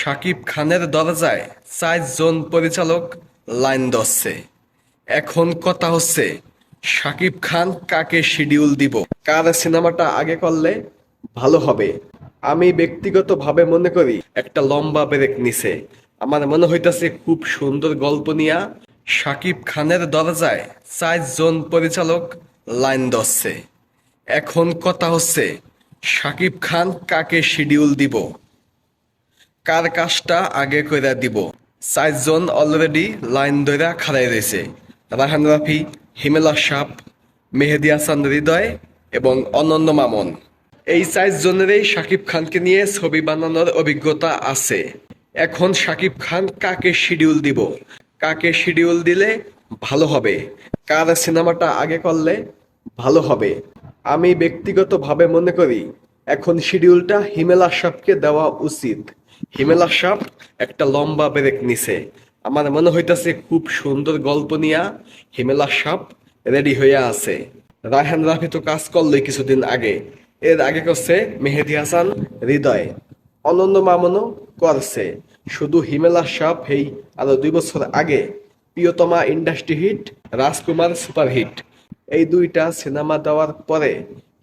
শাকিব খানের দরজায় 4 জন পরিচালক লাইন ধরছে। এখন কথা হচ্ছে শাকিব খান কাকে শিডিউল দিব, কার সিনেমাটা আগে করলে ভালো হবে। আমি ব্যক্তিগতভাবে মনে করি একটা লম্বা ব্রেক নিছে। আমার মনে হইতাছে খুব সুন্দর গল্প নিয়া শাকিব খানের দরজায় 4 জন পরিচালক লাইন ধরছে। এখন কথা হচ্ছে শাকিব খান কাকে শিডিউল দিব, কার কাজটা আগে কইরা দিব। 4 জন অলরেডি লাইন ধইরা খাড়াই রয়েছে। রায়হান রাফি, হিমেল আশরাফ, মেহেদী হাসান হৃদয় এবং অনন্য মামুন। এই 4 জনেরই শাকিব খানকে নিয়ে ছবি বানানোর অভিজ্ঞতা আছে। এখন শাকিব খান কাকে শিডিউল দিব, কাকে শিডিউল দিলে ভালো হবে, কার সিনেমাটা আগে করলে ভালো হবে। আমি ব্যক্তিগতভাবে মনে করি এখন শিডিউলটা হিমেল আশরাফকে দেওয়া উচিত। হিমেল আশরাফ একটা লম্বা ব্রেক নিছে। আমার মনে হইতাছে খুব সুন্দর গল্প নিয়া হিমেল আশরাফ রেডি হইয়া আছে। রায়হান রাফি তো কাজ করলোই কিছুদিন আগে, এর আগে করছে মেহেদী হাসান হৃদয়, অনন্য মামুনও করছে। শুধু হিমেল আশরাফ আরো 2 বছর আগে প্রিয়তমা ইন্ডাস্ট্রি হিট, রাজকুমার সুপার হিট, এই 2টা সিনেমা দেওয়ার পরে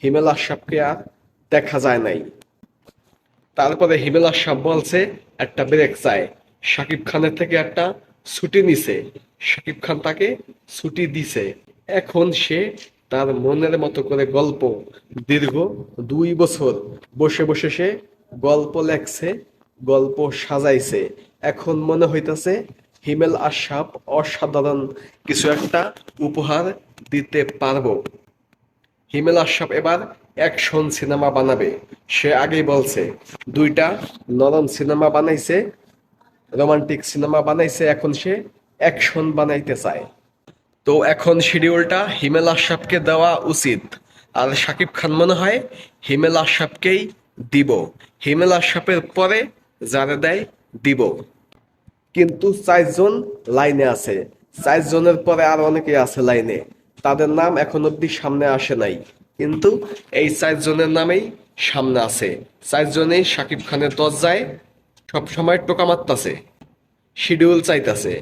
হিমেল আশরাফকে আর দেখা যায় নাই। তারপরে হিমেল আশরাফ বলছে একটা ব্রেক চায়, শাকিব খানের থেকে একটা ছুটি নিছে, শাকিব খান তাকে ছুটি দিছে। এখন সে তার মনের মতো করে গল্প দীর্ঘ 2 বছর বসে বসে সে গল্প লেখছে, গল্প সাজাইছে। এখন মনে হইতাছে হিমেল আশরাফ অসাধারণ কিছু একটা উপহার দিতে পারবো। হিমেল আশরাফ এবার অ্যাকশন সিনেমা বানাবে। সে আগেই বলছে 2টা নরম সিনেমা বানাইছে, রোমান্টিক সিনেমা বানাইছে, এখন সে অ্যাকশন বানাইতে চায়। তো এখন শিডিউলটা হিমেল আশরাফকে দেওয়া উচিত। আর শাকিব খান মনে হয় হিমেল আশরাফকেই দিব। হিমেল আশরাফের পরে যারা দেয় দিব। কিন্তু 4 জন লাইনে আছে। 4 জনের পরে আর অনেকে আছে লাইনে, তাদের নাম এখন অব্দি সামনে আসে নাই। কিন্তু এই 4 জনের নামেই সামনে আছে। 4 জনেই শাকিব খানের দরজায় সবসময় টোকা মারতাছে, শিডিউল চাইতাছে।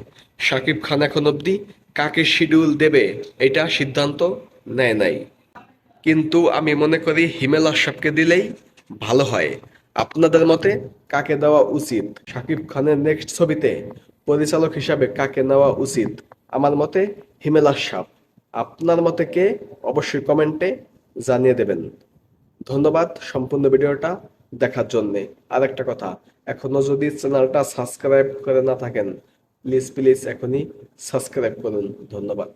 শাকিব খান এখন অব্দি কাকে শিডিউল দেবে এটা সিদ্ধান্ত নেয় নাই। কিন্তু আমি মনে করি হিমেল আশরাফকে দিলেই ভালো হয়। আপনাদের মতে কাকে দেওয়া উচিত? শাকিব খানের নেক্সট ছবিতে পরিচালক হিসাবে কাকে নেওয়া উচিত? আমার মতে হিমেল আশরাফ। আপনার মতে কে? অবশ্যই কমেন্টে জানিয়ে দেবেন। ধন্যবাদ সম্পূর্ণ ভিডিওটা দেখার জন্যে। আর একটা কথা, এখনো যদি চ্যানেলটা সাবস্ক্রাইব করে না থাকেন, প্লিজ প্লিজ এখনই সাবস্ক্রাইব করুন। ধন্যবাদ।